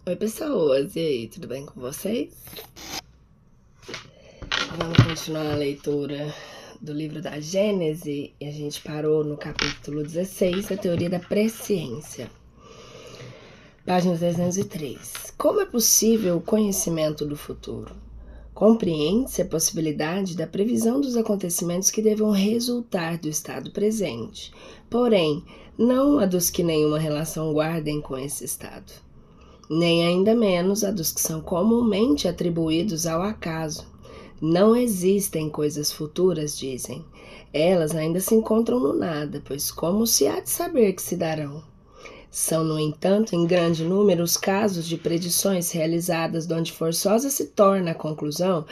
Oi pessoas, e aí, tudo bem com vocês? Vamos continuar a leitura do livro da Gênese e a gente parou no capítulo 16, a teoria da presciência. Página 303. Como é possível o conhecimento do futuro? Compreende-se a possibilidade da previsão dos acontecimentos que devam resultar do estado presente, porém, não a dos que nenhuma relação guardem com esse estado, nem ainda menos a dos que são comumente atribuídos ao acaso. Não existem coisas futuras, dizem. Elas ainda se encontram no nada, pois como se há de saber que se darão? São, no entanto, em grande número os casos de predições realizadas donde forçosa se torna a conclusão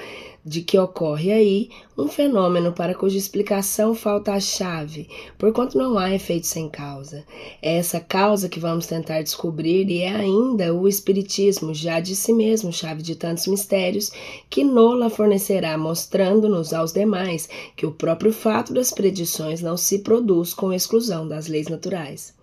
de que ocorre aí um fenômeno para cuja explicação falta a chave, porquanto não há efeito sem causa. É essa causa que vamos tentar descobrir e é ainda o Espiritismo, já de si mesmo chave de tantos mistérios, que nola fornecerá, mostrando-nos aos demais que o próprio fato das predições não se produz com exclusão das leis naturais.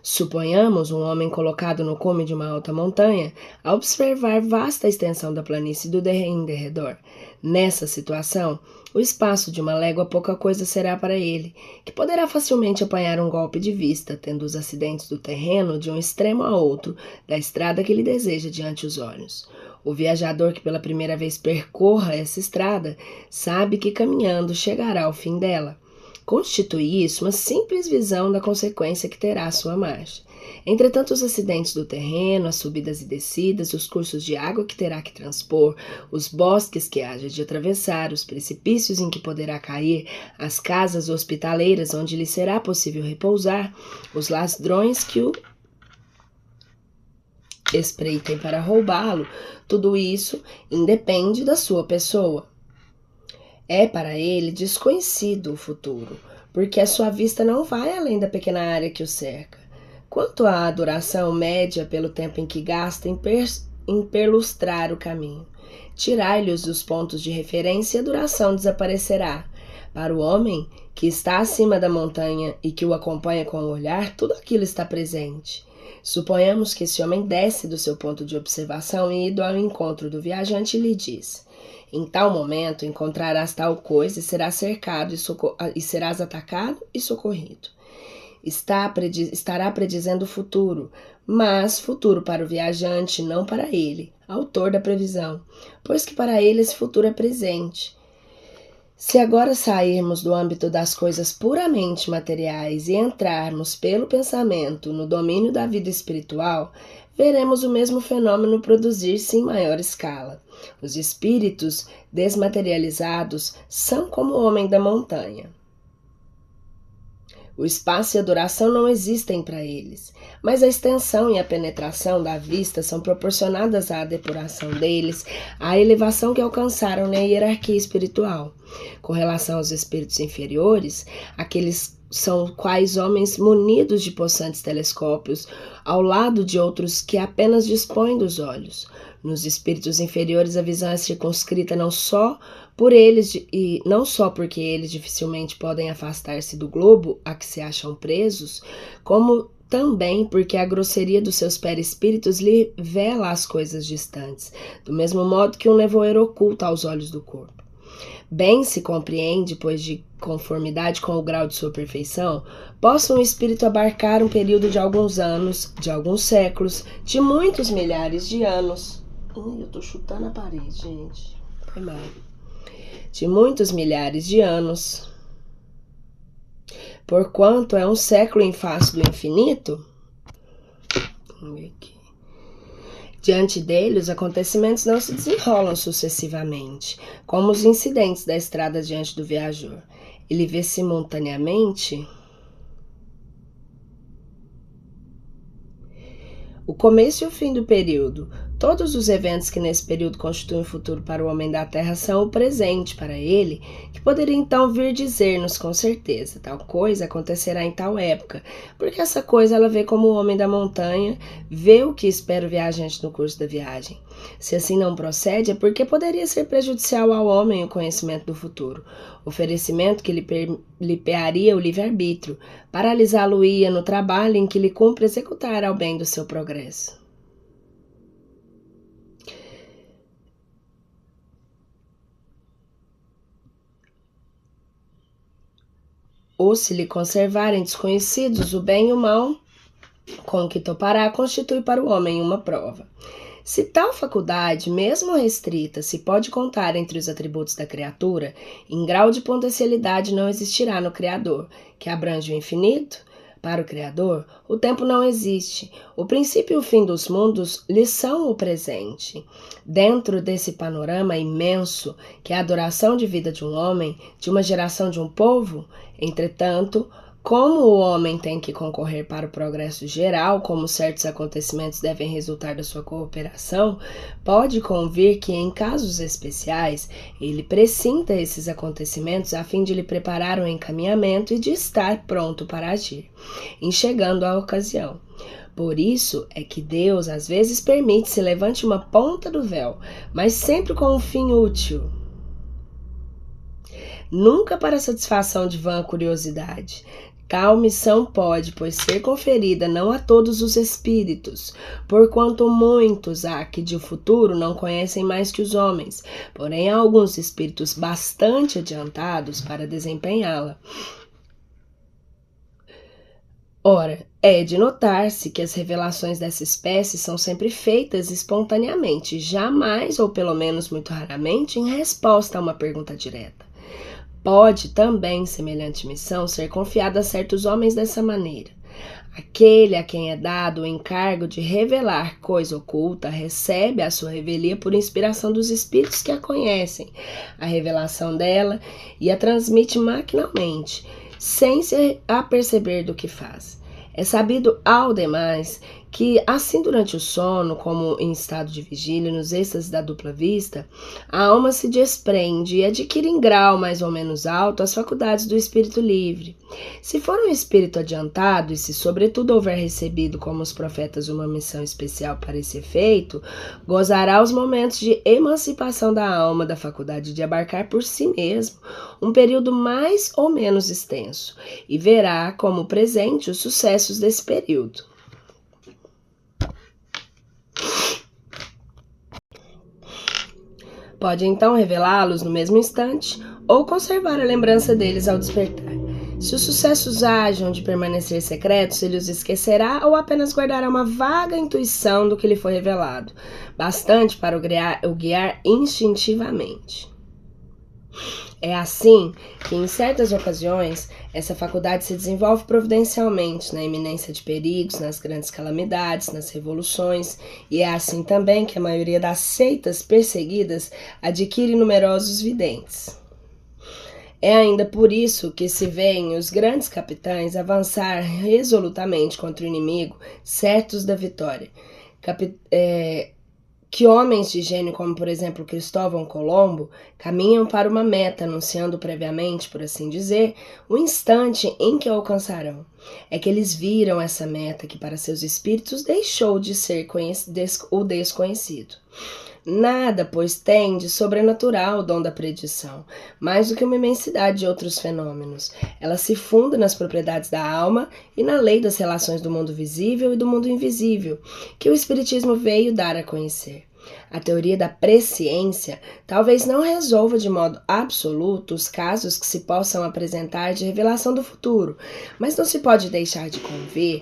Suponhamos um homem colocado no cume de uma alta montanha a observar vasta extensão da planície do em derredor. Nessa situação, o espaço de uma légua pouca coisa será para ele, que poderá facilmente apanhar um golpe de vista, tendo os acidentes do terreno de um extremo a outro da estrada que ele deseja diante os olhos. O viajador que pela primeira vez percorra essa estrada sabe que caminhando chegará ao fim dela. Constitui isso uma simples visão da consequência que terá a sua marcha. Entretanto, os acidentes do terreno, as subidas e descidas, os cursos de água que terá que transpor, os bosques que haja de atravessar, os precipícios em que poderá cair, as casas hospitaleiras onde lhe será possível repousar, os ladrões que o espreitem para roubá-lo, tudo isso independe da sua pessoa. É para ele desconhecido o futuro, porque a sua vista não vai além da pequena área que o cerca. Quanto à duração média pelo tempo em que gasta em perlustrar o caminho, tirai-lhe dos pontos de referência, a duração desaparecerá. Para o homem que está acima da montanha e que o acompanha com o olhar, tudo aquilo está presente. Suponhamos que esse homem desce do seu ponto de observação e, indo ao encontro do viajante, lhe diz: em tal momento encontrarás tal coisa e serás cercado e serás atacado e socorrido. Estará predizendo o futuro, mas futuro para o viajante, não para ele, autor da previsão, pois que para ele esse futuro é presente. Se agora sairmos do âmbito das coisas puramente materiais e entrarmos pelo pensamento no domínio da vida espiritual, veremos o mesmo fenômeno produzir-se em maior escala. Os espíritos desmaterializados são como o homem da montanha. O espaço e a duração não existem para eles, mas a extensão e a penetração da vista são proporcionadas à depuração deles, à elevação que alcançaram na hierarquia espiritual. Com relação aos espíritos inferiores, aqueles são quais homens munidos de possantes telescópios, ao lado de outros que apenas dispõem dos olhos. Nos espíritos inferiores, a visão é circunscrita não só por eles e não só porque eles dificilmente podem afastar-se do globo a que se acham presos, como também porque a grosseria dos seus perispíritos lhe vela as coisas distantes, do mesmo modo que um nevoeiro oculta aos olhos do corpo. Bem se compreende, pois de conformidade com o grau de sua perfeição, possa um espírito abarcar um período de alguns anos, de alguns séculos, de muitos milhares de anos. Eu tô chutando a parede, gente. Foi mal. De muitos milhares de anos. Porquanto é um século em face do infinito. Vamos ver aqui. Diante dele, os acontecimentos não se desenrolam sucessivamente, como os incidentes da estrada diante do viajor. Ele vê simultaneamente o começo e o fim do período. Todos os eventos que nesse período constituem o futuro para o homem da Terra são o presente para ele, que poderia então vir dizer-nos com certeza, tal coisa acontecerá em tal época, porque essa coisa ela vê como o homem da montanha vê o que espera o viajante no curso da viagem. Se assim não procede, é porque poderia ser prejudicial ao homem o conhecimento do futuro, oferecimento que lhe pearia o livre-arbítrio, paralisá-lo-ia no trabalho em que lhe cumpre executar ao bem do seu progresso. ou se lhe conservarem desconhecidos o bem e o mal com que topará, constitui para o homem uma prova. Se tal faculdade, mesmo restrita, se pode contar entre os atributos da criatura, em grau de potencialidade não existirá no Criador, que abrange o infinito. Para o Criador, o tempo não existe. O princípio e o fim dos mundos lhe são o presente. Dentro desse panorama imenso, que é a duração de vida de um homem, de uma geração, de um povo, entretanto, como o homem tem que concorrer para o progresso geral, como certos acontecimentos devem resultar da sua cooperação, pode convir que, em casos especiais, ele pressinta esses acontecimentos a fim de lhe preparar o encaminhamento e de estar pronto para agir, enxergando a ocasião. Por isso é que Deus às vezes permite se levante uma ponta do véu, mas sempre com um fim útil. Nunca para satisfação de vã curiosidade. Tal missão pode, pois, ser conferida não a todos os espíritos, porquanto muitos há que de futuro não conhecem mais que os homens, porém há alguns espíritos bastante adiantados para desempenhá-la. Ora, é de notar-se que as revelações dessa espécie são sempre feitas espontaneamente, jamais, ou pelo menos muito raramente, em resposta a uma pergunta direta. Pode também semelhante missão ser confiada a certos homens dessa maneira. Aquele a quem é dado o encargo de revelar coisa oculta recebe a sua revelia por inspiração dos espíritos que a conhecem, a revelação dela e a transmite maquinalmente, sem se aperceber do que faz. É sabido ao demais que, assim durante o sono, como em estado de vigília, nos êxtases da dupla vista, a alma se desprende e adquire em grau mais ou menos alto as faculdades do espírito livre. Se for um espírito adiantado e se sobretudo houver recebido como os profetas uma missão especial para esse efeito, gozará os momentos de emancipação da alma da faculdade de abarcar por si mesmo um período mais ou menos extenso e verá como presente os sucessos desse período. Pode então revelá-los no mesmo instante ou conservar a lembrança deles ao despertar. Se os sucessos hajam de permanecer secretos, ele os esquecerá ou apenas guardará uma vaga intuição do que lhe foi revelado, bastante para o guiar instintivamente. É assim que, em certas ocasiões, essa faculdade se desenvolve providencialmente na iminência de perigos, nas grandes calamidades, nas revoluções, e é assim também que a maioria das seitas perseguidas adquire numerosos videntes. É ainda por isso que se veem os grandes capitães avançar resolutamente contra o inimigo, certos da vitória. Que homens de gênio como, por exemplo, Cristóvão Colombo, caminham para uma meta, anunciando previamente, por assim dizer, o instante em que a alcançarão. É que eles viram essa meta que para seus espíritos deixou de ser o desconhecido. Nada, pois, tem de sobrenatural o dom da predição, mais do que uma imensidade de outros fenômenos. Ela se funda nas propriedades da alma e na lei das relações do mundo visível e do mundo invisível, que o Espiritismo veio dar a conhecer. A teoria da presciência talvez não resolva de modo absoluto os casos que se possam apresentar de revelação do futuro, mas não se pode deixar de convir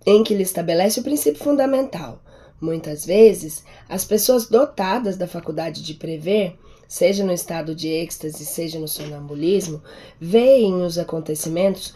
em que lhe estabelece o princípio fundamental. Muitas vezes, as pessoas dotadas da faculdade de prever, seja no estado de êxtase, seja no sonambulismo, veem os acontecimentos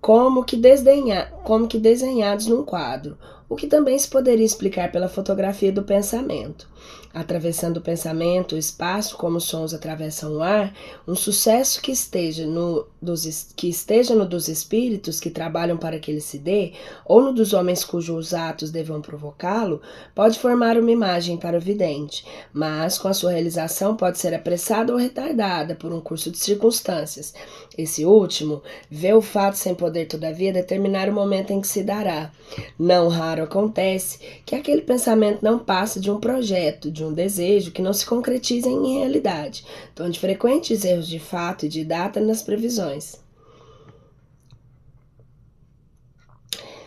como que desenhados num quadro, o que também se poderia explicar pela fotografia do pensamento. Atravessando o pensamento, o espaço, como os sons atravessam o ar, um sucesso que esteja no dos espíritos que trabalham para que ele se dê, ou no dos homens cujos atos devam provocá-lo, pode formar uma imagem para o vidente, mas com a sua realização pode ser apressada ou retardada por um curso de circunstâncias. Esse último vê o fato sem poder, todavia, determinar o momento em que se dará. Não raro acontece que aquele pensamento não passa de um projeto, de um desejo que não se concretiza em realidade, onde frequentes erros de fato e de data nas previsões.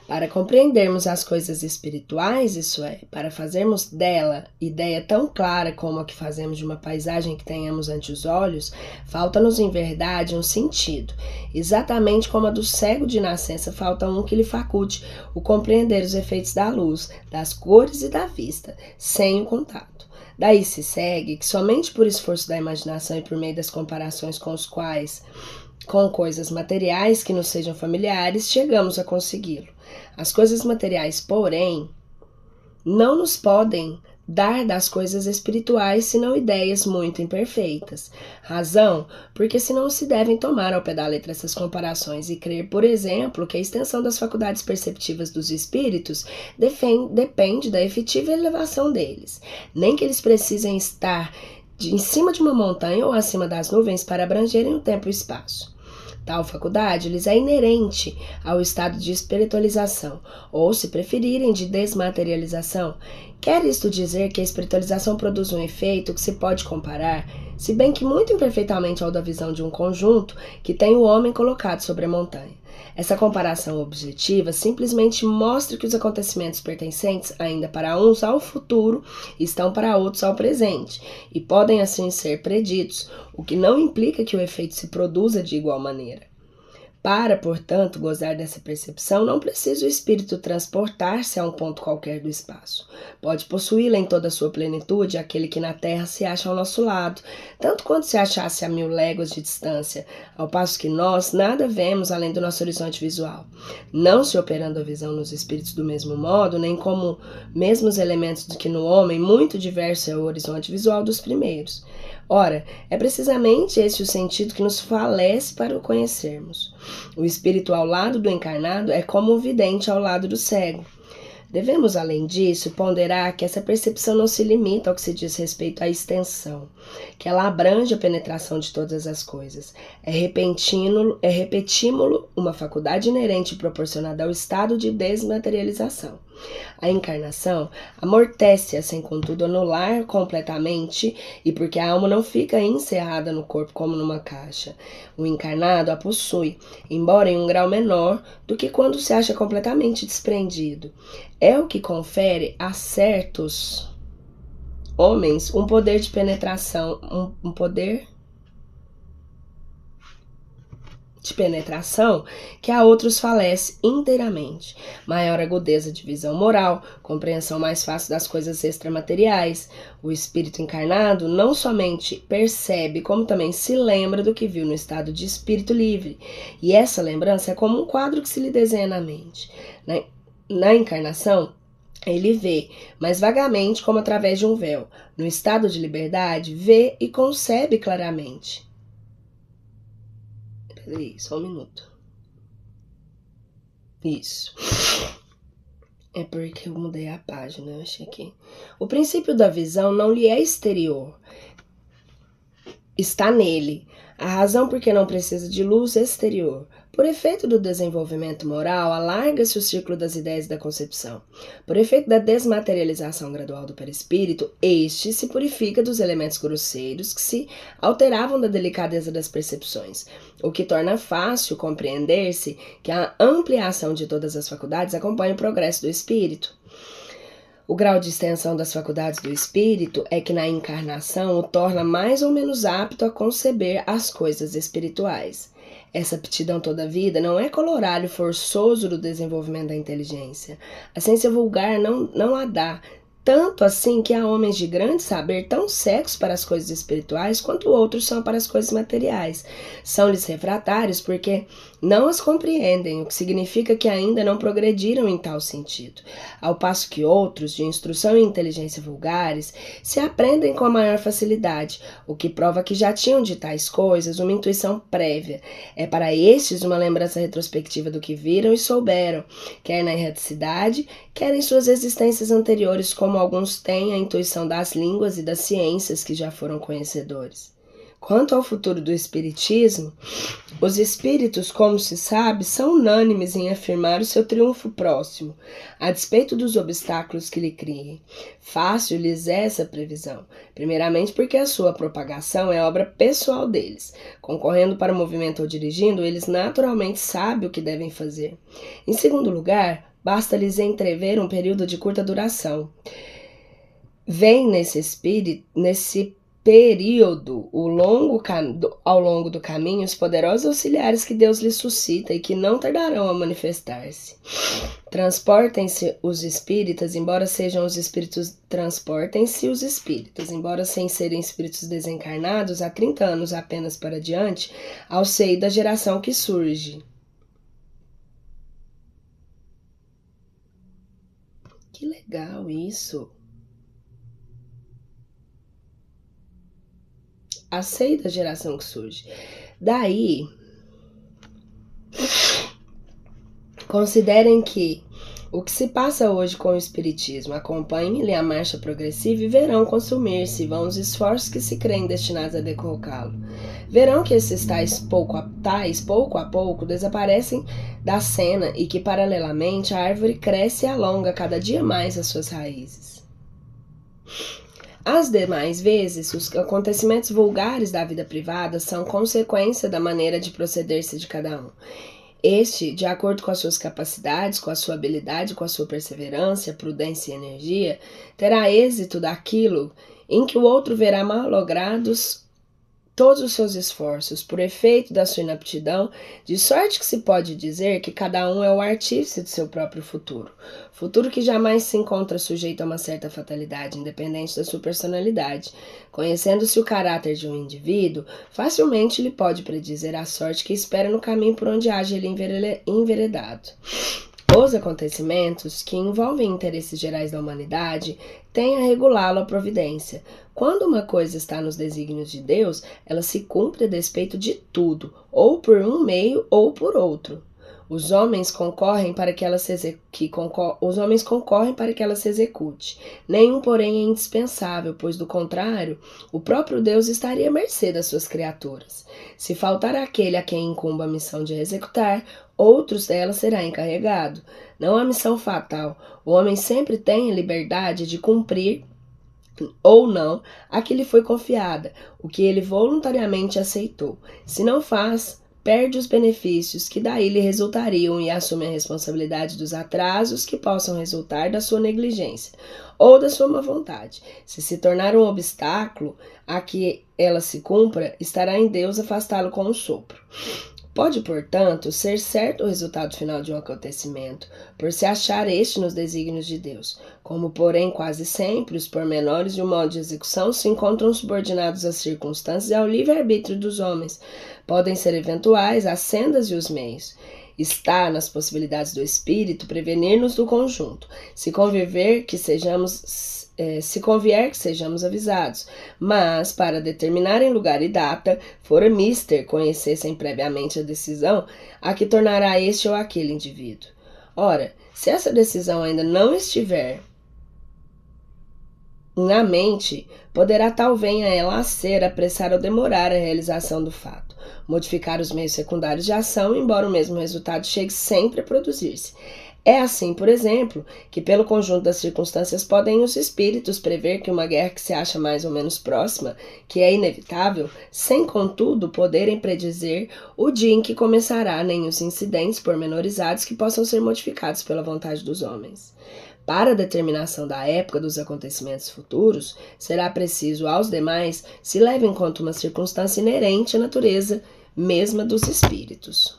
Para compreendermos as coisas espirituais, isso é, para fazermos dela ideia tão clara como a que fazemos de uma paisagem que tenhamos ante os olhos, falta-nos em verdade um sentido, exatamente como a do cego de nascença falta um que lhe faculte o compreender os efeitos da luz, das cores e da vista, sem o contato. Daí se segue que somente por esforço da imaginação e por meio das comparações com coisas materiais que nos sejam familiares, chegamos a consegui-lo. As coisas materiais, porém, não nos podem dar das coisas espirituais senão ideias muito imperfeitas. Razão, porque senão se devem tomar ao pé da letra essas comparações e crer, por exemplo, que a extensão das faculdades perceptivas dos espíritos depende da efetiva elevação deles, nem que eles precisem estar em cima de uma montanha ou acima das nuvens para abrangerem o tempo e o espaço. Tal faculdade lhes é inerente ao estado de espiritualização, ou, se preferirem, de desmaterialização. Quer isto dizer que a espiritualização produz um efeito que se pode comparar, se bem que muito imperfeitamente ao da visão de um conjunto que tem o homem colocado sobre a montanha. Essa comparação objetiva simplesmente mostra que os acontecimentos pertencentes ainda para uns ao futuro estão para outros ao presente, e podem assim ser preditos, o que não implica que o efeito se produza de igual maneira. Para, portanto, gozar dessa percepção, não precisa o espírito transportar-se a um ponto qualquer do espaço. Pode possuí-la em toda a sua plenitude aquele que na Terra se acha ao nosso lado, tanto quanto se achasse a 1000 léguas de distância, ao passo que nós nada vemos além do nosso horizonte visual. Não se operando a visão nos espíritos do mesmo modo, nem como mesmos elementos do que no homem, muito diverso é o horizonte visual dos primeiros. Ora, é precisamente esse o sentido que nos falece para o conhecermos. O espírito ao lado do encarnado é como o vidente ao lado do cego. Devemos, além disso, ponderar que essa percepção não se limita ao que se diz respeito à extensão, que ela abrange a penetração de todas as coisas. É repetímulo uma faculdade inerente e proporcionada ao estado de desmaterialização. A encarnação amortece-a sem contudo anular completamente, e porque a alma não fica encerrada no corpo como numa caixa. O encarnado a possui, embora em um grau menor do que quando se acha completamente desprendido. É o que confere a certos homens um poder de penetração, um poder de penetração que a outros falece inteiramente. Maior agudeza de visão moral, compreensão mais fácil das coisas extramateriais. O espírito encarnado não somente percebe, como também se lembra do que viu no estado de espírito livre. E essa lembrança é como um quadro que se lhe desenha na mente. Na encarnação, ele vê, mas vagamente, como através de um véu. No estado de liberdade, vê e concebe claramente. Peraí, só um minuto. Isso. É porque eu mudei a página, eu achei que... O princípio da visão não lhe é exterior. Está nele. A razão porque não precisa de luz exterior. Por efeito do desenvolvimento moral, alarga-se o círculo das ideias e da concepção. Por efeito da desmaterialização gradual do perispírito, este se purifica dos elementos grosseiros que se alteravam da delicadeza das percepções, o que torna fácil compreender-se que a ampliação de todas as faculdades acompanha o progresso do espírito. O grau de extensão das faculdades do espírito é que na encarnação o torna mais ou menos apto a conceber as coisas espirituais. Essa aptidão toda a vida não é colorário forçoso do desenvolvimento da inteligência. A ciência vulgar não a dá, tanto assim que há homens de grande saber tão cegos para as coisas espirituais quanto outros são para as coisas materiais. São-lhes refratários porque não as compreendem, o que significa que ainda não progrediram em tal sentido. Ao passo que outros, de instrução e inteligência vulgares, se aprendem com a maior facilidade, o que prova que já tinham de tais coisas uma intuição prévia. É para estes uma lembrança retrospectiva do que viram e souberam, quer na erraticidade, quer em suas existências anteriores, como alguns têm a intuição das línguas e das ciências que já foram conhecedores. Quanto ao futuro do espiritismo, os espíritos, como se sabe, são unânimes em afirmar o seu triunfo próximo, a despeito dos obstáculos que lhe criem. Fácil lhes é essa previsão, primeiramente porque a sua propagação é obra pessoal deles. Concorrendo para o movimento ou dirigindo, eles naturalmente sabem o que devem fazer. Em segundo lugar, basta-lhes entrever um período de curta duração. Vem nesse período, ao longo do caminho, os poderosos auxiliares que Deus lhes suscita e que não tardarão a manifestar-se. Transportem-se os espíritos, embora sejam os espíritos, transportem-se os espíritos, embora sem serem espíritos desencarnados, há 30 anos apenas para diante, ao seio da geração que surge. Que legal isso! A seio da geração que surge. Daí, considerem que o que se passa hoje com o espiritismo, acompanhem-lhe a marcha progressiva e verão consumir-se vão os esforços que se creem destinados a decolocá-lo. Verão que esses tais pouco a pouco desaparecem da cena e que paralelamente a árvore cresce e alonga cada dia mais as suas raízes. As demais vezes, os acontecimentos vulgares da vida privada são consequência da maneira de proceder-se de cada um. Este, de acordo com as suas capacidades, com a sua habilidade, com a sua perseverança, prudência e energia, terá êxito daquilo em que o outro verá malogrados todos os seus esforços, por efeito da sua inaptidão, de sorte que se pode dizer que cada um é o artífice de seu próprio futuro. Futuro que jamais se encontra sujeito a uma certa fatalidade, independente da sua personalidade. Conhecendo-se o caráter de um indivíduo, facilmente lhe pode predizer a sorte que espera no caminho por onde haja ele enveredado. Os acontecimentos que envolvem interesses gerais da humanidade têm a regulá-lo a providência. Quando uma coisa está nos desígnios de Deus, ela se cumpre a despeito de tudo, ou por um meio ou por outro. Os homens concorrem para que ela se execute. Nenhum, porém, é indispensável, pois, do contrário, o próprio Deus estaria à mercê das suas criaturas. Se faltar aquele a quem incumba a missão de executar, outros dela será encarregado. Não há missão fatal. O homem sempre tem a liberdade de cumprir ou não a que lhe foi confiada, o que ele voluntariamente aceitou. Se não faz, perde os benefícios que daí lhe resultariam e assume a responsabilidade dos atrasos que possam resultar da sua negligência ou da sua má vontade. Se tornar um obstáculo a que ela se cumpra, estará em Deus afastá-lo com um sopro. Pode, portanto, ser certo o resultado final de um acontecimento, por se achar este nos desígnios de Deus. Como, porém, quase sempre, os pormenores de um modo de execução se encontram subordinados às circunstâncias e ao livre-arbítrio dos homens. Podem ser eventuais as sendas e os meios. Está nas possibilidades do espírito prevenir-nos do conjunto, se convier que sejamos avisados, mas para determinar em lugar e data, fora mister conhecessem previamente a decisão a que tornará este ou aquele indivíduo. Ora, se essa decisão ainda não estiver na mente, poderá tal venha ela a ser, apressar ou demorar a realização do fato, modificar os meios secundários de ação, embora o mesmo resultado chegue sempre a produzir-se. É assim, por exemplo, que pelo conjunto das circunstâncias podem os espíritos prever que uma guerra que se acha mais ou menos próxima, que é inevitável, sem contudo poderem predizer o dia em que começará, nem os incidentes pormenorizados que possam ser modificados pela vontade dos homens. Para a determinação da época dos acontecimentos futuros, será preciso aos demais se leve em conta uma circunstância inerente à natureza mesma dos espíritos.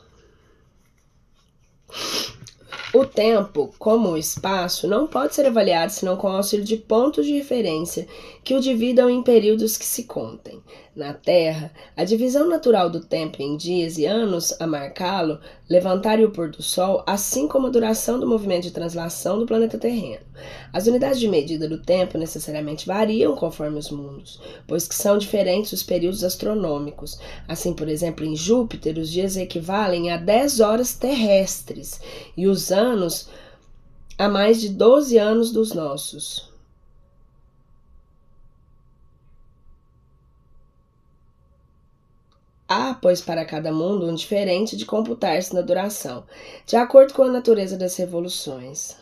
O tempo, como o espaço, não pode ser avaliado senão com o auxílio de pontos de referência que o dividam em períodos que se contem. Na Terra, a divisão natural do tempo em dias e anos a marcá-lo, levantar e o pôr do sol, assim como a duração do movimento de translação do planeta terreno. As unidades de medida do tempo necessariamente variam conforme os mundos, pois que são diferentes os períodos astronômicos. Assim, por exemplo, em Júpiter, os dias equivalem a 10 horas terrestres e os anos a mais de 12 anos dos nossos. Há, pois, para cada mundo um diferente de computar-se na duração, de acordo com a natureza das revoluções.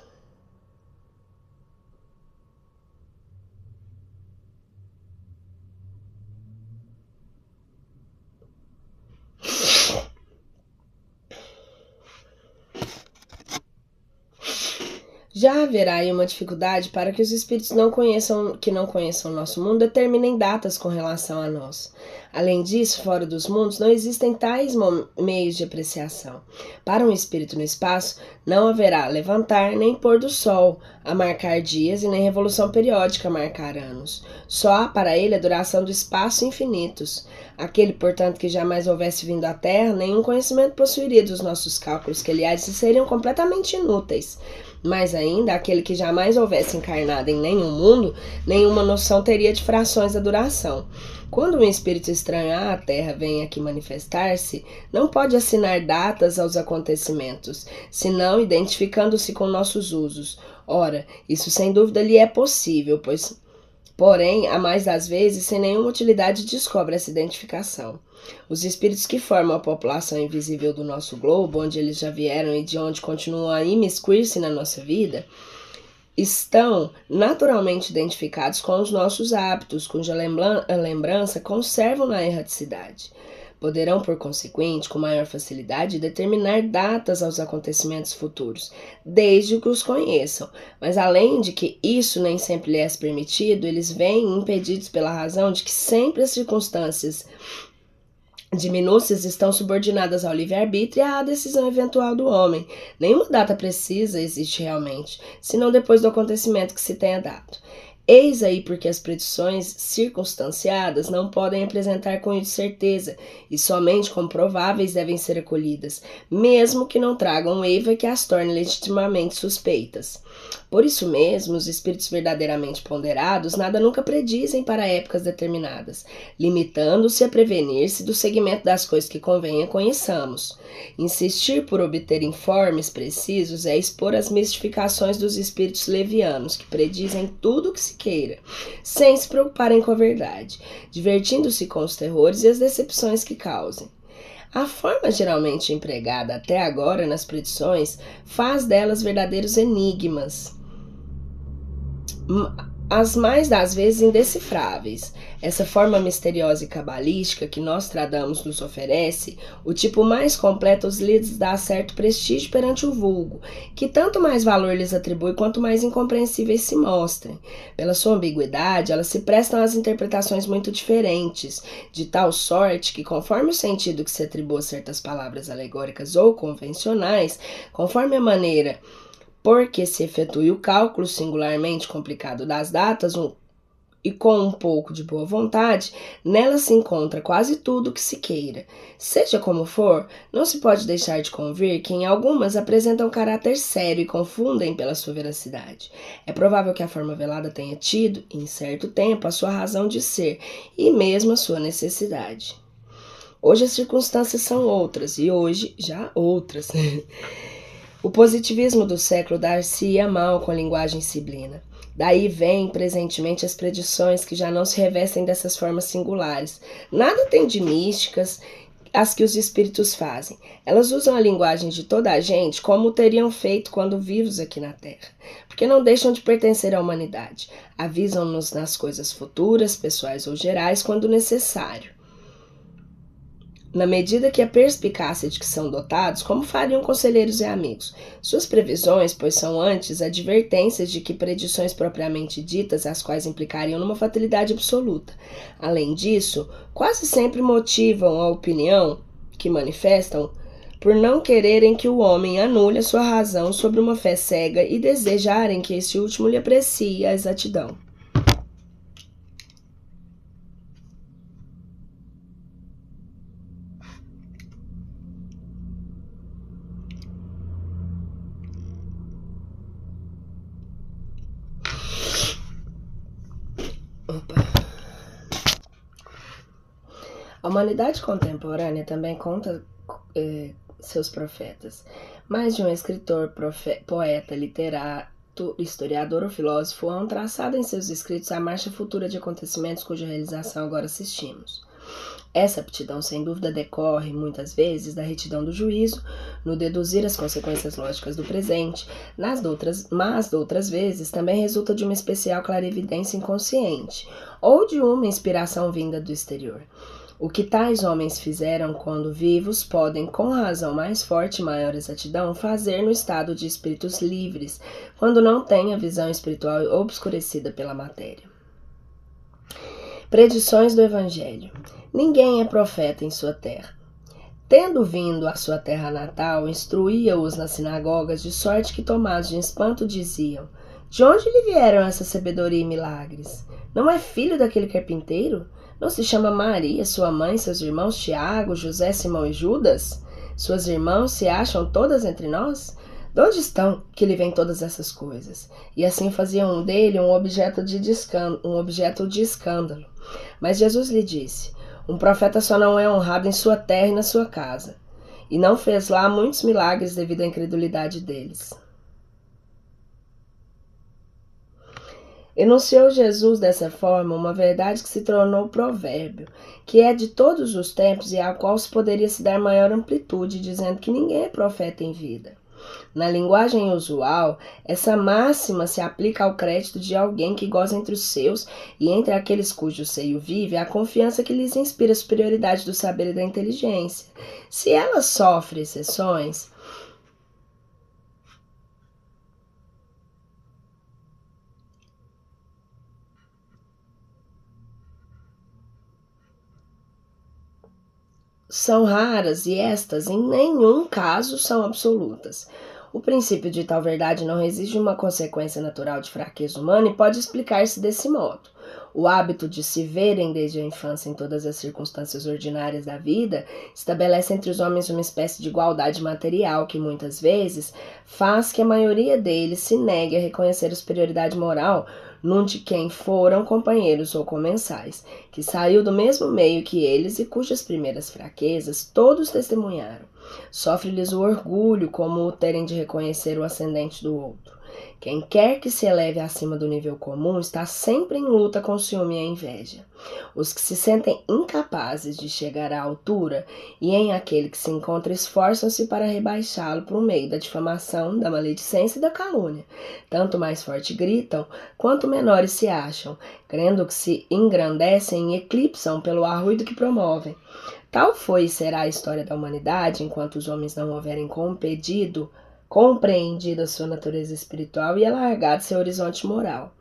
Já haverá aí uma dificuldade para que os espíritos que não conheçam o nosso mundo determinem datas com relação a nós. Além disso, fora dos mundos não existem tais meios de apreciação. Para um espírito no espaço, não haverá levantar nem pôr do sol a marcar dias e nem revolução periódica a marcar anos. Só há para ele a duração do espaço infinitos. Aquele, portanto, que jamais houvesse vindo à Terra, nenhum conhecimento possuiria dos nossos cálculos, que aliás seriam completamente inúteis. Mais ainda, aquele que jamais houvesse encarnado em nenhum mundo, nenhuma noção teria de frações da duração. Quando um espírito estranho à Terra vem aqui manifestar-se, não pode assinar datas aos acontecimentos, senão identificando-se com nossos usos. Ora, isso sem dúvida lhe é possível, porém, a mais das vezes, sem nenhuma utilidade descobre essa identificação. Os espíritos que formam a população invisível do nosso globo, onde eles já vieram e de onde continuam a imiscuir-se na nossa vida, estão naturalmente identificados com os nossos hábitos, cuja lembrança conservam na erraticidade. Poderão, por consequente, com maior facilidade, determinar datas aos acontecimentos futuros, desde que os conheçam. Mas, além de que isso nem sempre lhes é permitido, eles vêm impedidos pela razão de que sempre as circunstâncias de minúcias estão subordinadas ao livre-arbítrio e à decisão eventual do homem. Nenhuma data precisa existe realmente, senão depois do acontecimento que se tenha dado. Eis aí porque as predições circunstanciadas não podem apresentar cunho de certeza e somente como prováveis devem ser acolhidas, mesmo que não tragam eiva que as torne legitimamente suspeitas. Por isso mesmo, os espíritos verdadeiramente ponderados nada nunca predizem para épocas determinadas, limitando-se a prevenir-se do seguimento das coisas que convenha conheçamos. Insistir por obter informes precisos é expor as mistificações dos espíritos levianos, que predizem tudo o que se queira, sem se preocuparem com a verdade, divertindo-se com os terrores e as decepções que causem. A forma geralmente empregada até agora nas predições faz delas verdadeiros enigmas, as mais das vezes indecifráveis. Essa forma misteriosa e cabalística que Nostradamus nos oferece, o tipo mais completo lhes dá certo prestígio perante o vulgo, que tanto mais valor lhes atribui quanto mais incompreensíveis se mostrem. Pela sua ambiguidade, elas se prestam às interpretações muito diferentes, de tal sorte que, conforme o sentido que se atribua a certas palavras alegóricas ou convencionais, conforme a maneira porque se efetue o cálculo singularmente complicado das datas e com um pouco de boa vontade, nela se encontra quase tudo o que se queira. Seja como for, não se pode deixar de convir que em algumas apresentam caráter sério e confundem pela sua veracidade. É provável que a forma velada tenha tido, em certo tempo, a sua razão de ser e mesmo a sua necessidade. Hoje as circunstâncias são outras e hoje já outras. O positivismo do século dar-se-ia mal com a linguagem sibilina. Daí vêm presentemente as predições que já não se revestem dessas formas singulares. Nada tem de místicas as que os espíritos fazem. Elas usam a linguagem de toda a gente como teriam feito quando vivos aqui na Terra, porque não deixam de pertencer à humanidade. Avisam-nos nas coisas futuras, pessoais ou gerais, quando necessário, na medida que a perspicácia de que são dotados, como fariam conselheiros e amigos. Suas previsões, pois são antes advertências de que predições propriamente ditas, as quais implicariam numa fatalidade absoluta. Além disso, quase sempre motivam a opinião que manifestam por não quererem que o homem anule a sua razão sobre uma fé cega e desejarem que esse último lhe aprecie a exatidão. A humanidade contemporânea também conta seus profetas. Mais de um escritor, poeta, literato, historiador ou filósofo hão traçado em seus escritos a marcha futura de acontecimentos cuja realização agora assistimos. Essa aptidão, sem dúvida, decorre, muitas vezes, da retidão do juízo, no deduzir as consequências lógicas do presente, mas outras vezes também resulta de uma especial clarividência inconsciente, ou de uma inspiração vinda do exterior. O que tais homens fizeram quando vivos, podem, com razão mais forte e maior exatidão, fazer no estado de espíritos livres, quando não têm a visão espiritual obscurecida pela matéria. Predições do Evangelho. Ninguém é profeta em sua terra. Tendo vindo à sua terra natal, instruía-os nas sinagogas, de sorte que, tomados de espanto, diziam: de onde lhe vieram essa sabedoria e milagres? Não é filho daquele carpinteiro? Não se chama Maria, sua mãe, seus irmãos Tiago, José, Simão e Judas? Suas irmãs se acham todas entre nós? De onde estão que lhe vêm todas essas coisas? E assim faziam dele um objeto de escândalo. Mas Jesus lhe disse: um profeta só não é honrado em sua terra e na sua casa. E não fez lá muitos milagres devido à incredulidade deles. Enunciou Jesus dessa forma uma verdade que se tornou provérbio, que é de todos os tempos e à qual se poderia se dar maior amplitude, dizendo que ninguém é profeta em vida. Na linguagem usual, essa máxima se aplica ao crédito de alguém que goza entre os seus e entre aqueles cujo seio vive a confiança que lhes inspira a superioridade do saber e da inteligência. Se ela sofre exceções, são raras e estas, em nenhum caso, são absolutas. O princípio de tal verdade não reside em uma consequência natural de fraqueza humana e pode explicar-se desse modo. O hábito de se verem desde a infância em todas as circunstâncias ordinárias da vida estabelece entre os homens uma espécie de igualdade material que, muitas vezes, faz que a maioria deles se negue a reconhecer a superioridade moral num de quem foram companheiros ou comensais, que saiu do mesmo meio que eles e cujas primeiras fraquezas todos testemunharam. Sofre-lhes o orgulho, como o terem de reconhecer o ascendente do outro. Quem quer que se eleve acima do nível comum está sempre em luta com o ciúme e a inveja. Os que se sentem incapazes de chegar à altura e em aquele que se encontra esforçam-se para rebaixá-lo por meio da difamação, da maledicência e da calúnia. Tanto mais forte gritam, quanto menores se acham, crendo que se engrandecem e eclipsam pelo arruído que promovem. Tal foi e será a história da humanidade, enquanto os homens não houverem compreendido a sua natureza espiritual e alargado seu horizonte moral.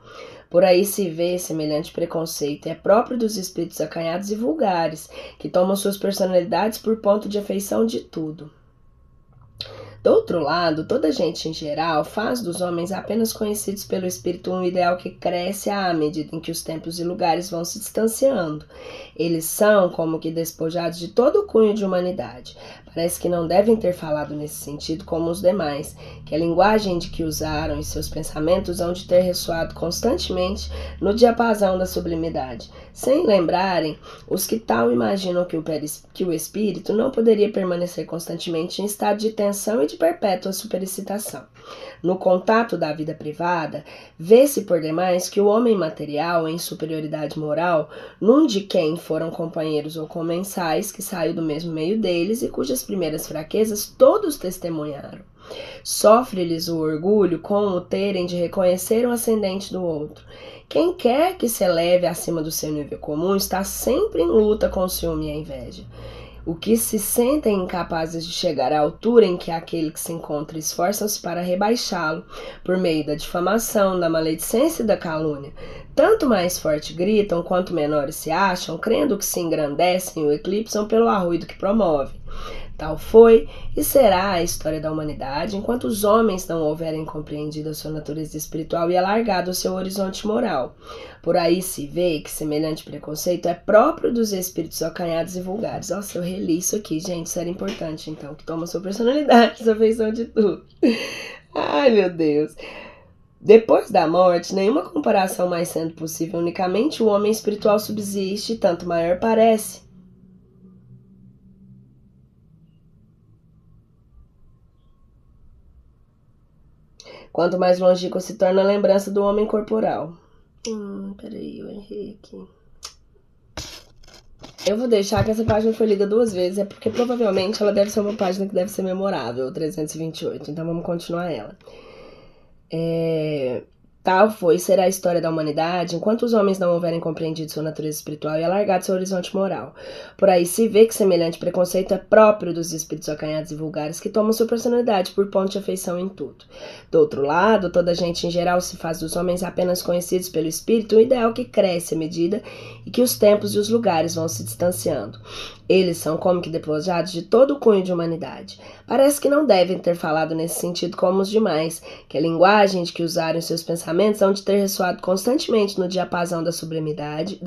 Por aí se vê semelhante preconceito, é próprio dos espíritos acanhados e vulgares, que tomam suas personalidades por ponto de afeição de tudo. Do outro lado, toda a gente em geral faz dos homens apenas conhecidos pelo espírito um ideal que cresce à medida em que os tempos e lugares vão se distanciando. Eles são como que despojados de todo o cunho de humanidade. Parece que não devem ter falado nesse sentido como os demais, que a linguagem de que usaram e seus pensamentos hão de ter ressoado constantemente no diapasão da sublimidade, sem lembrarem os que tal imaginam que o espírito não poderia permanecer constantemente em estado de tensão e de perpétua superexcitação. No contato da vida privada, vê-se por demais que o homem material, em superioridade moral, num de quem foram companheiros ou comensais, que saiu do mesmo meio deles e cujas primeiras fraquezas todos testemunharam. Sofre-lhes o orgulho com o terem de reconhecer o ascendente do outro. Quem quer que se eleve acima do seu nível comum está sempre em luta com o ciúme e a inveja. O que se sentem incapazes de chegar à altura em que aquele que se encontra esforçam-se para rebaixá-lo, por meio da difamação, da maledicência e da calúnia. Tanto mais forte gritam, quanto menores se acham, crendo que se engrandecem e o eclipsam pelo arruído que promovem. Tal foi e será a história da humanidade, enquanto os homens não houverem compreendido a sua natureza espiritual e alargado o seu horizonte moral. Por aí se vê que semelhante preconceito é próprio dos espíritos acanhados e vulgares. Nossa, eu reli isso aqui, gente, isso era importante, então, que toma sua personalidade, sua feição de tudo. Ai, meu Deus. Depois da morte, nenhuma comparação mais sendo possível, unicamente o homem espiritual subsiste, tanto maior parece. Quanto mais longínqua se torna a lembrança do homem corporal. Peraí, eu errei aqui. Eu vou deixar que essa página foi lida 2 vezes, é porque provavelmente ela deve ser uma página que deve ser memorável, 328. Então vamos continuar ela. Tal foi e será a história da humanidade, enquanto os homens não houverem compreendido sua natureza espiritual e alargado seu horizonte moral. Por aí se vê que semelhante preconceito é próprio dos espíritos acanhados e vulgares que tomam sua personalidade por ponto de afeição em tudo. Do outro lado, toda a gente em geral se faz dos homens apenas conhecidos pelo espírito, um ideal que cresce à medida e que os tempos e os lugares vão se distanciando. Eles são como que depojados de todo o cunho de humanidade. Parece que não devem ter falado nesse sentido como os demais, que a linguagem de que usaram seus pensamentos hão de ter ressoado constantemente no diapasão da sublimidade,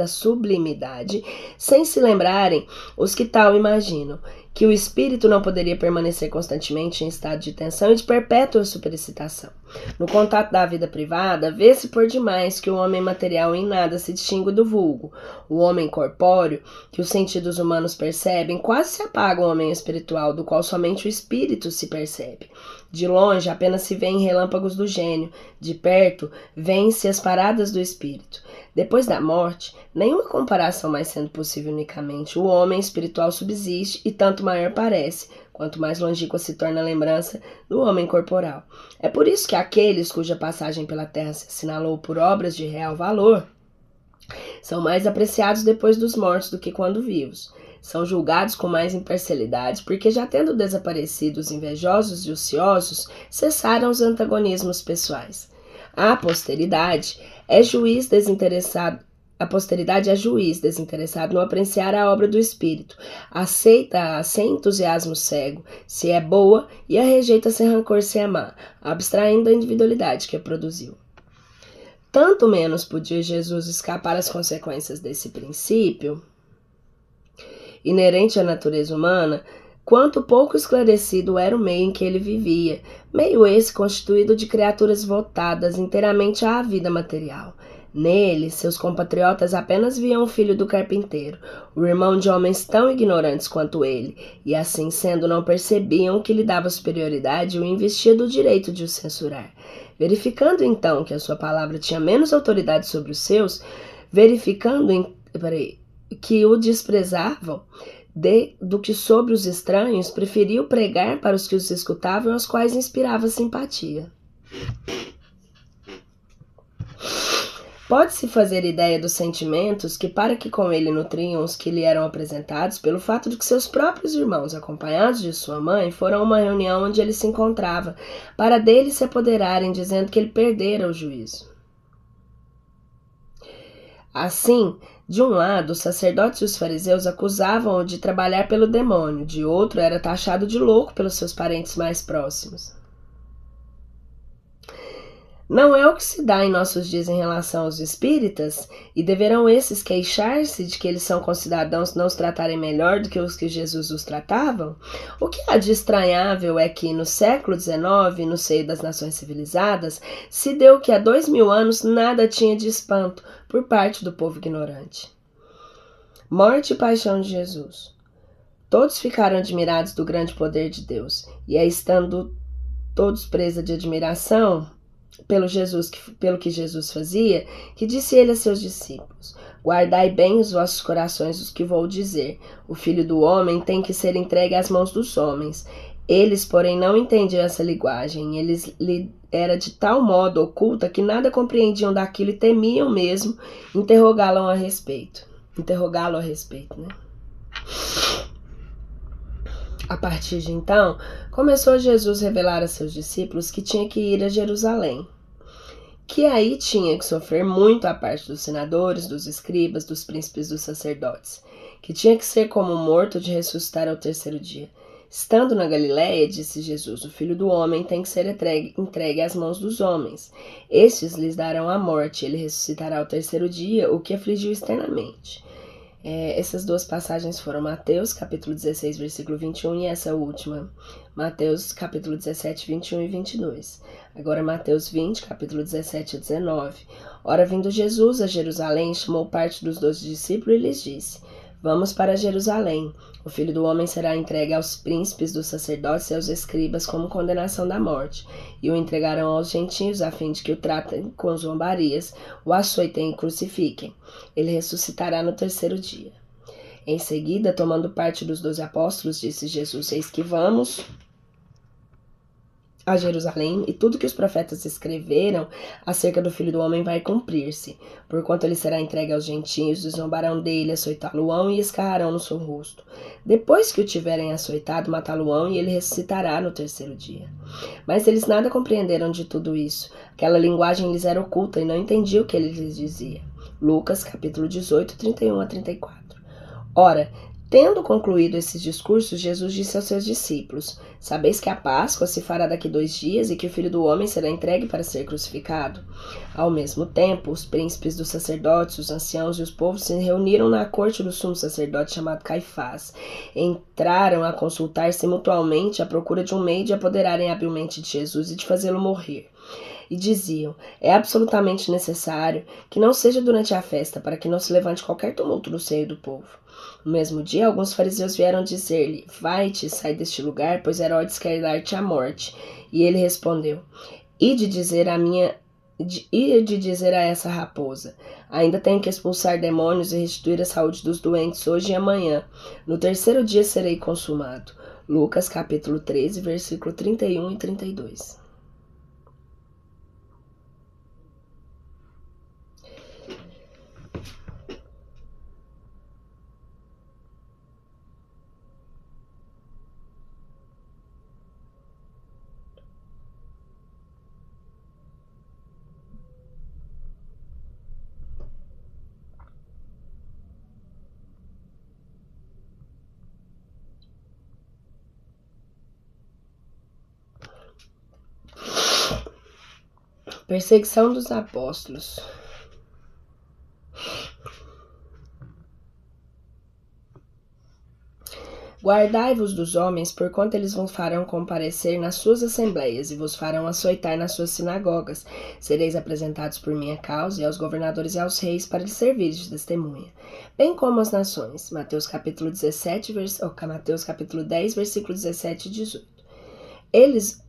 sem se lembrarem os que tal imaginam, que o espírito não poderia permanecer constantemente em estado de tensão e de perpétua superexcitação. No contato da vida privada, vê-se por demais que o homem material em nada se distingue do vulgo. O homem corpóreo, que os sentidos humanos percebem, quase se apaga o homem espiritual, do qual somente o espírito se percebe. De longe, apenas se vêem relâmpagos do gênio, de perto, vêem-se as paradas do espírito. Depois da morte, nenhuma comparação mais sendo possível unicamente, o homem espiritual subsiste e tanto maior parece, quanto mais longínqua se torna a lembrança do homem corporal. É por isso que aqueles cuja passagem pela terra se assinalou por obras de real valor são mais apreciados depois dos mortos do que quando vivos. São julgados com mais imparcialidade, porque já tendo desaparecido os invejosos e ociosos, cessaram os antagonismos pessoais. A posteridade é juiz desinteressado no apreciar a obra do espírito, aceita-a sem entusiasmo cego, se é boa, e a rejeita sem rancor se é má, abstraindo a individualidade que a produziu. Tanto menos podia Jesus escapar às consequências desse princípio inerente à natureza humana, quanto pouco esclarecido era o meio em que ele vivia, meio esse constituído de criaturas votadas inteiramente à vida material. Nele, seus compatriotas apenas viam o filho do carpinteiro, o irmão de homens tão ignorantes quanto ele, e assim sendo não percebiam que lhe dava superioridade e o investia do direito de o censurar. Verificando então que a sua palavra tinha menos autoridade sobre os seus, que o desprezavam do que sobre os estranhos, preferiu pregar para os que os escutavam, aos quais inspirava simpatia. Pode-se fazer ideia dos sentimentos que, para que com ele nutriam os que lhe eram apresentados, pelo fato de que seus próprios irmãos, acompanhados de sua mãe, foram a uma reunião onde ele se encontrava, para dele se apoderarem, dizendo que ele perdera o juízo. Assim, de um lado, os sacerdotes e os fariseus acusavam-o de trabalhar pelo demônio, de outro, era taxado de louco pelos seus parentes mais próximos. Não é o que se dá em nossos dias em relação aos espíritas, e deverão esses queixar-se de que eles são concidadãos não os tratarem melhor do que os que Jesus os tratavam? O que há de estranhável é que, no século XIX, no seio das nações civilizadas, se deu que há 2000 anos nada tinha de espanto por parte do povo ignorante. Morte e paixão de Jesus. Todos ficaram admirados do grande poder de Deus, e estando todos presa de admiração pelo que Jesus fazia, que disse ele a seus discípulos: guardai bem os vossos corações os que vou dizer. O Filho do Homem tem que ser entregue às mãos dos homens. Eles, porém, não entendiam essa linguagem. Eles lhe era de tal modo oculta que nada compreendiam daquilo e temiam mesmo interrogá-lo a respeito, né? A partir de então, começou Jesus a revelar a seus discípulos que tinha que ir a Jerusalém, que aí tinha que sofrer muito à parte dos senadores, dos escribas, dos príncipes dos sacerdotes, que tinha que ser como um morto de ressuscitar ao terceiro dia. Estando na Galiléia, disse Jesus, o Filho do Homem tem que ser entregue às mãos dos homens. Estes lhes darão a morte, ele ressuscitará ao terceiro dia, o que afligiu externamente. Essas duas passagens foram Mateus, capítulo 16, versículo 21, e essa última, Mateus, capítulo 17, 21 e 22. Agora Mateus 20, capítulo 17 a 19. Ora, vindo Jesus a Jerusalém, chamou parte dos 12 discípulos e lhes disse: vamos para Jerusalém. O Filho do Homem será entregue aos príncipes dos sacerdotes e aos escribas como condenação da morte, e o entregarão aos gentios a fim de que o tratem com zombarias, o açoitem e crucifiquem. Ele ressuscitará no terceiro dia. Em seguida, tomando parte dos 12 apóstolos, disse Jesus: eis que vamos a Jerusalém, e tudo que os profetas escreveram acerca do Filho do Homem vai cumprir-se. Porquanto ele será entregue aos gentios, zombarão dele, açoitá-lo-ão e escarrarão no seu rosto. Depois que o tiverem açoitado, matá-lo-ão, e ele ressuscitará no terceiro dia. Mas eles nada compreenderam de tudo isso. Aquela linguagem lhes era oculta e não entendiam o que ele lhes dizia. Lucas, capítulo 18, 31 a 34. Ora, tendo concluído esses discursos, Jesus disse aos seus discípulos: Sabeis que a Páscoa se fará daqui 2 dias e que o Filho do Homem será entregue para ser crucificado? Ao mesmo tempo, os príncipes dos sacerdotes, os anciãos e os povos se reuniram na corte do sumo sacerdote chamado Caifás. Entraram a consultar-se mutuamente à procura de um meio de apoderarem habilmente de Jesus e de fazê-lo morrer. E diziam: é absolutamente necessário que não seja durante a festa, para que não se levante qualquer tumulto no seio do povo. No mesmo dia, alguns fariseus vieram dizer-lhe: vai-te, sai deste lugar, pois Herodes quer dar-te a morte. E ele respondeu: Ide dizer a essa raposa: ainda tenho que expulsar demônios e restituir a saúde dos doentes hoje e amanhã. No terceiro dia serei consumado. Lucas capítulo 13, versículo 31 e 32. Perseguição dos apóstolos. Guardai-vos dos homens, porquanto eles vos farão comparecer nas suas assembleias e vos farão açoitar nas suas sinagogas. Sereis apresentados por minha causa e aos governadores e aos reis para lhes servir de testemunha, bem como as nações. Mateus capítulo 10, versículo 17 e 18. Eles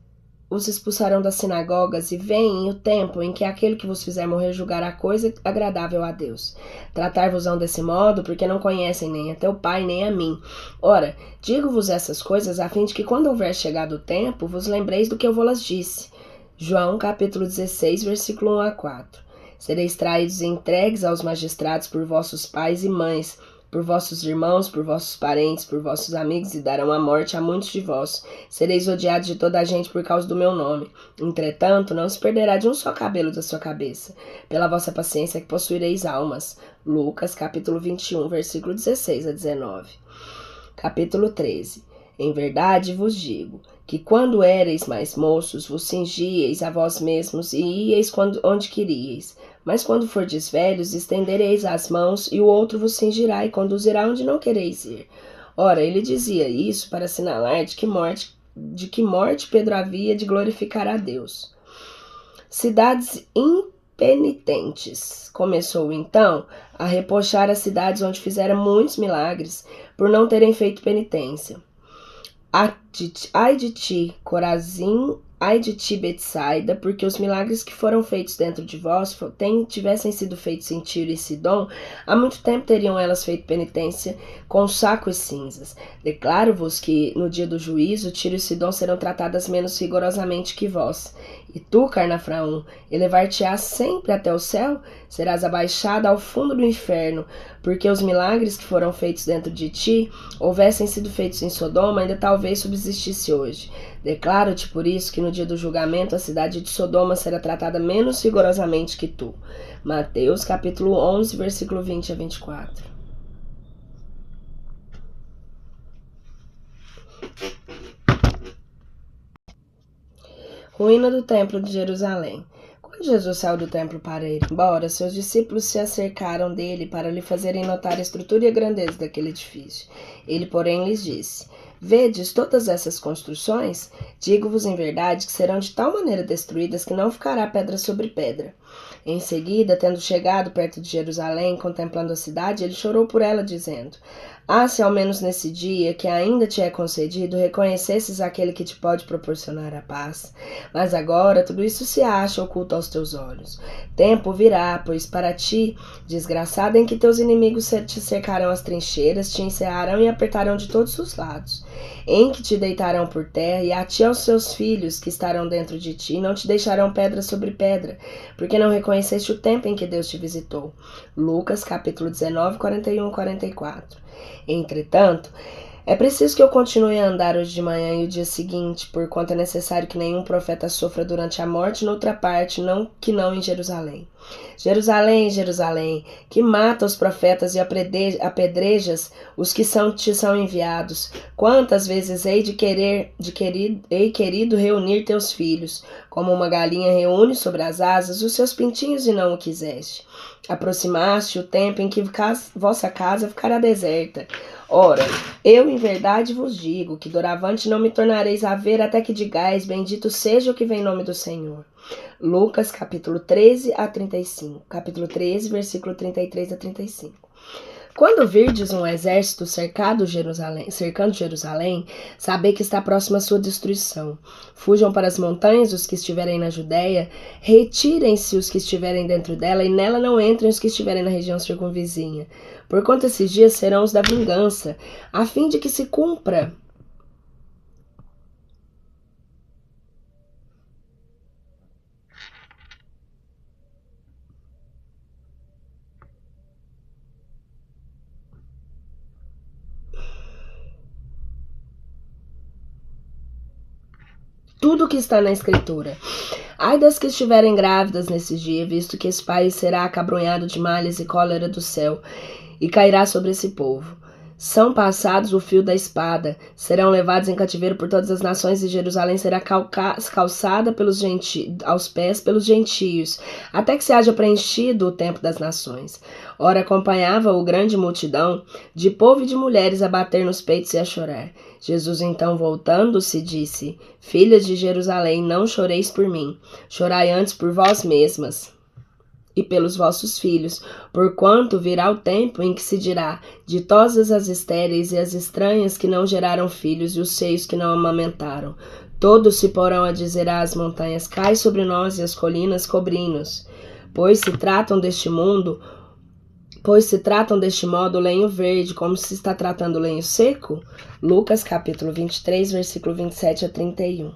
os expulsarão das sinagogas, e vem o tempo em que aquele que vos fizer morrer julgará coisa agradável a Deus. Tratar-vos-ão desse modo, porque não conhecem nem a teu Pai, nem a mim. Ora, digo-vos essas coisas, a fim de que, quando houver chegado o tempo, vos lembreis do que eu vos disse. João, capítulo 16, versículo 1 a 4. Sereis traídos e entregues aos magistrados por vossos pais e mães, por vossos irmãos, por vossos parentes, por vossos amigos, e darão a morte a muitos de vós. Sereis odiados de toda a gente por causa do meu nome. Entretanto, não se perderá de um só cabelo da sua cabeça. Pela vossa paciência que possuireis almas. Lucas, capítulo 21, versículo 16 a 19. Capítulo 13. Em verdade vos digo, que quando éreis mais moços, vos cingieis a vós mesmos e ieis onde queríeis. Mas quando fordes velhos, estendereis as mãos, e o outro vos cingirá e conduzirá onde não quereis ir. Ora, ele dizia isso para assinalar de que morte Pedro havia de glorificar a Deus. Cidades impenitentes. Começou então a reprochar as cidades onde fizera muitos milagres, por não terem feito penitência. Ai de ti, Corazim, ai de ti, Betsaida, porque os milagres que foram feitos dentro de vós tivessem sido feitos em Tiro e Sidom, há muito tempo teriam elas feito penitência com saco e cinzas. Declaro-vos que, no dia do juízo, Tiro e Sidom serão tratadas menos rigorosamente que vós. E tu, Carnafraum, elevar-te-ás sempre até o céu? Serás abaixada ao fundo do inferno, porque os milagres que foram feitos dentro de ti, houvessem sido feitos em Sodoma, ainda talvez subsistisse hoje. Declaro-te por isso que no dia do julgamento a cidade de Sodoma será tratada menos rigorosamente que tu. Mateus capítulo 11, versículo 20 a 24. Ruína do Templo de Jerusalém. Quando Jesus saiu do templo para ir embora, seus discípulos se acercaram dele para lhe fazerem notar a estrutura e a grandeza daquele edifício. Ele, porém, lhes disse: Vedes todas essas construções? Digo-vos em verdade que serão de tal maneira destruídas que não ficará pedra sobre pedra. Em seguida, tendo chegado perto de Jerusalém, contemplando a cidade, ele chorou por ela, dizendo: se ao menos nesse dia, que ainda te é concedido, reconhecesses aquele que te pode proporcionar a paz. Mas agora tudo isso se acha oculto aos teus olhos. Tempo virá, pois para ti, desgraçado, em que teus inimigos te cercarão as trincheiras, te encerrarão e apertarão de todos os lados, em que te deitarão por terra, e a ti e aos seus filhos que estarão dentro de ti, não te deixarão pedra sobre pedra, porque não reconheceste o tempo em que Deus te visitou. Lucas capítulo 19, 41 e 44. Entretanto, é preciso que eu continue a andar hoje de manhã e o dia seguinte, porquanto é necessário que nenhum profeta sofra durante a morte noutra parte, que não em Jerusalém. Jerusalém, Jerusalém, que mata os profetas e apedrejas os que te são enviados. Quantas vezes hei querido reunir teus filhos, como uma galinha reúne sobre as asas os seus pintinhos e não o quiseste. Aproximaste o tempo em que vossa casa ficará deserta. Ora, eu em verdade vos digo que doravante não me tornareis a ver até que digais: bendito seja o que vem em nome do Senhor. Lucas capítulo 13 a 35. Capítulo 13, versículo 33 a 35. Quando virdes um exército cercando Jerusalém, sabei que está próxima a sua destruição. Fujam para as montanhas os que estiverem na Judéia, retirem-se os que estiverem dentro dela, e nela não entrem os que estiverem na região circunvizinha. Porquanto esses dias serão os da vingança, a fim de que se cumpra tudo o que está na Escritura. Ai das que estiverem grávidas nesses dias, visto que esse país será acabrunhado de malhas e cólera do céu, e cairá sobre esse povo. São passados o fio da espada, serão levados em cativeiro por todas as nações, e Jerusalém será calçada aos pés pelos gentios, até que se haja preenchido o tempo das nações. Ora, acompanhava-o grande multidão, de povo e de mulheres, a bater nos peitos e a chorar. Jesus então, voltando-se, disse: Filhas de Jerusalém, não choreis por mim, chorai antes por vós mesmas e pelos vossos filhos, porquanto virá o tempo em que se dirá: ditosas as estéreis e as estranhas que não geraram filhos, e os seios que não amamentaram. Todos se porão a dizer às montanhas: cai sobre nós, e as colinas cobri-nos. Pois se tratam deste modo o lenho verde, como se está tratando o lenho seco. Lucas capítulo 23, versículo 27 a 31.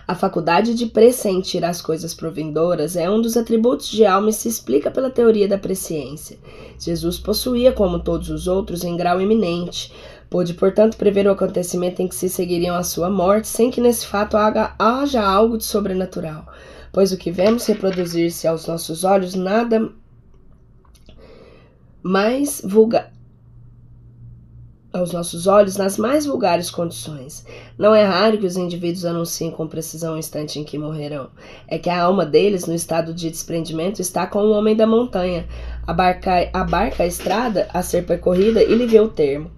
A faculdade de pressentir as coisas provindouras é um dos atributos de alma e se explica pela teoria da presciência. Jesus possuía, como todos os outros, em grau eminente. Pôde, portanto, prever o acontecimento em que se seguiriam a sua morte, sem que nesse fato haja algo de sobrenatural. Pois o que vemos reproduzir-se aos nossos olhos nada mais vulgar aos nossos olhos nas mais vulgares condições. Não é raro que os indivíduos anunciem com precisão o instante em que morrerão. É que a alma deles, no estado de desprendimento, está com o homem da montanha. Abarca a estrada a ser percorrida e lhe vê o termo.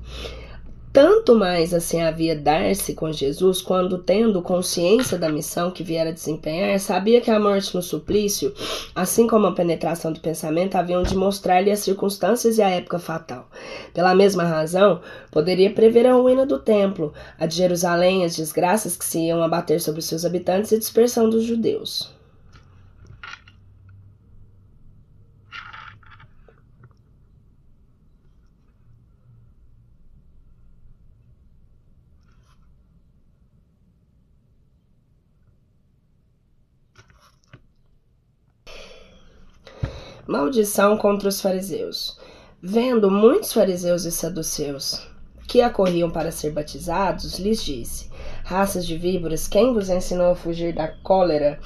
Tanto mais assim havia dar-se com Jesus, quando, tendo consciência da missão que viera desempenhar, sabia que a morte no suplício, assim como a penetração do pensamento, haviam de mostrar-lhe as circunstâncias e a época fatal. Pela mesma razão, poderia prever a ruína do templo, a de Jerusalém, as desgraças que se iam abater sobre seus habitantes e a dispersão dos judeus. Maldição contra os fariseus. Vendo muitos fariseus e saduceus que acorriam para ser batizados, lhes disse: raças de víboras, quem vos ensinou a fugir da cólera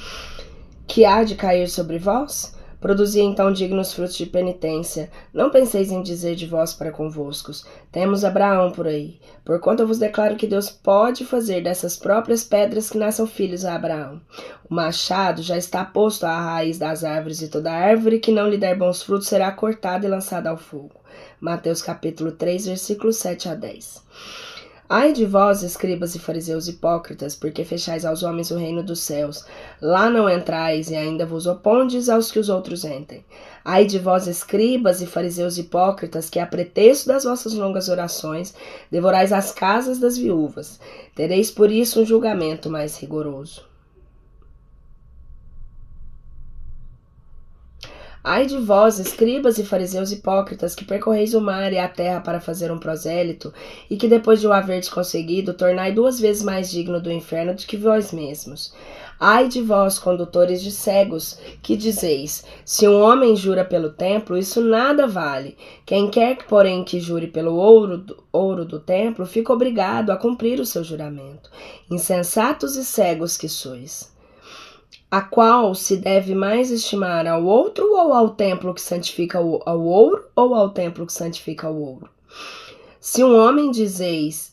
que há de cair sobre vós? Produzi então dignos frutos de penitência. Não penseis em dizer de vós para convoscos: temos Abraão por aí. Porquanto eu vos declaro que Deus pode fazer dessas próprias pedras que nasçam filhos a Abraão. O machado já está posto à raiz das árvores, e toda árvore que não lhe der bons frutos será cortada e lançada ao fogo. Mateus capítulo 3, versículos 7 a 10. Ai de vós, escribas e fariseus hipócritas, porque fechais aos homens o reino dos céus. Lá não entrais, e ainda vos opondes aos que os outros entrem. Ai de vós, escribas e fariseus hipócritas, que a pretexto das vossas longas orações, devorais as casas das viúvas. Tereis por isso um julgamento mais rigoroso. Ai de vós, escribas e fariseus hipócritas, que percorreis o mar e a terra para fazer um prosélito, e que depois de o haverdes conseguido, tornai 2 vezes mais digno do inferno do que vós mesmos. Ai de vós, condutores de cegos, que dizeis, se um homem jura pelo templo, isso nada vale. Quem quer, porém, que jure pelo ouro do templo, fica obrigado a cumprir o seu juramento. Insensatos e cegos que sois. A qual se deve mais estimar, ao outro ou ao templo que santifica ao ouro, ou ao templo que santifica o ouro? Se um homem dizeis,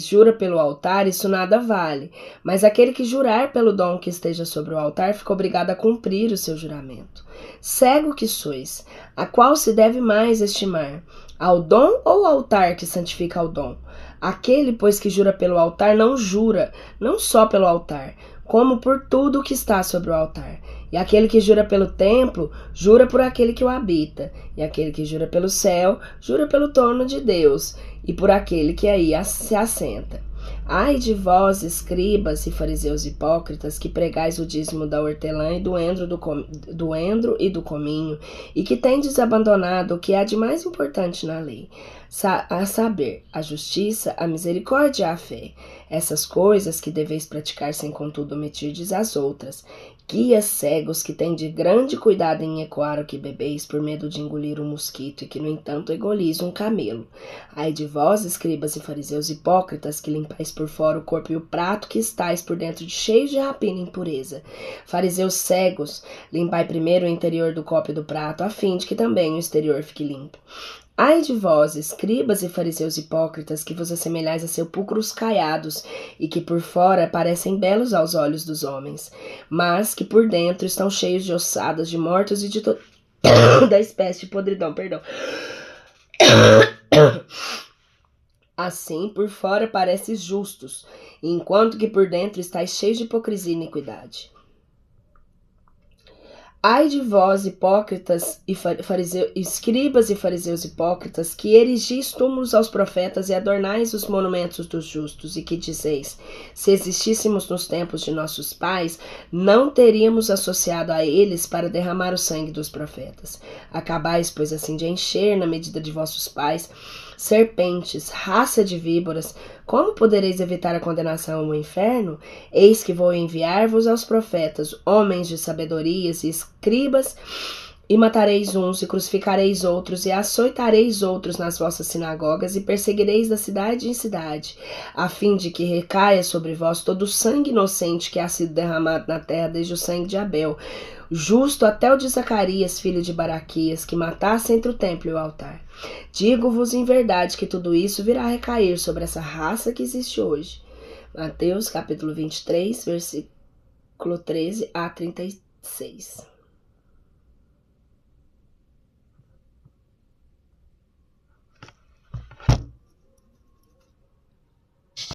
jura pelo altar, isso nada vale, mas aquele que jurar pelo dom que esteja sobre o altar fica obrigado a cumprir o seu juramento. Cego que sois, a qual se deve mais estimar, ao dom ou ao altar que santifica o dom? Aquele, pois, que jura pelo altar, não jura, não só pelo altar, como por tudo que está sobre o altar. E aquele que jura pelo templo, jura por aquele que o habita. E aquele que jura pelo céu, jura pelo trono de Deus, e por aquele que aí se assenta. Ai de vós, escribas e fariseus hipócritas, que pregais o dízimo da hortelã e do endro e do cominho, e que tendes abandonado o que há de mais importante na lei, a saber, a justiça, a misericórdia e a fé. Essas coisas que deveis praticar sem contudo omitirdes as outras. Guias cegos que têm de grande cuidado em ecoar o que bebeis por medo de engolir um mosquito e que, no entanto, engolis um camelo. Ai de vós, escribas e fariseus hipócritas, que limpais por fora o corpo e o prato, que estáis por dentro cheios de rapina e impureza. Fariseus cegos, limpai primeiro o interior do copo e do prato, a fim de que também o exterior fique limpo. Ai de vós, escribas e fariseus hipócritas, que vos assemelhais a sepulcros caiados, e que por fora parecem belos aos olhos dos homens, mas que por dentro estão cheios de ossadas, de mortos e de da espécie de podridão, Assim, por fora pareces justos, enquanto que por dentro estáis cheios de hipocrisia e iniquidade. Ai de vós, hipócritas e escribas e fariseus hipócritas, que erigis túmulos aos profetas e adornais os monumentos dos justos, e que dizeis, se existíssemos nos tempos de nossos pais, não teríamos associado a eles para derramar o sangue dos profetas. Acabais, pois, assim de encher, na medida de vossos pais, serpentes, raça de víboras, como podereis evitar a condenação ao inferno? Eis que vou enviar-vos aos profetas, homens de sabedorias e escribas, e matareis uns, e crucificareis outros, e açoitareis outros nas vossas sinagogas, e perseguireis da cidade em cidade, a fim de que recaia sobre vós todo o sangue inocente que ha sido derramado na terra, desde o sangue de Abel, justo até o de Zacarias, filho de Baraquias, que matasse entre o templo e o altar. Digo-vos em verdade que tudo isso virá a recair sobre essa raça que existe hoje. Mateus capítulo 23, versículo 13 a 36.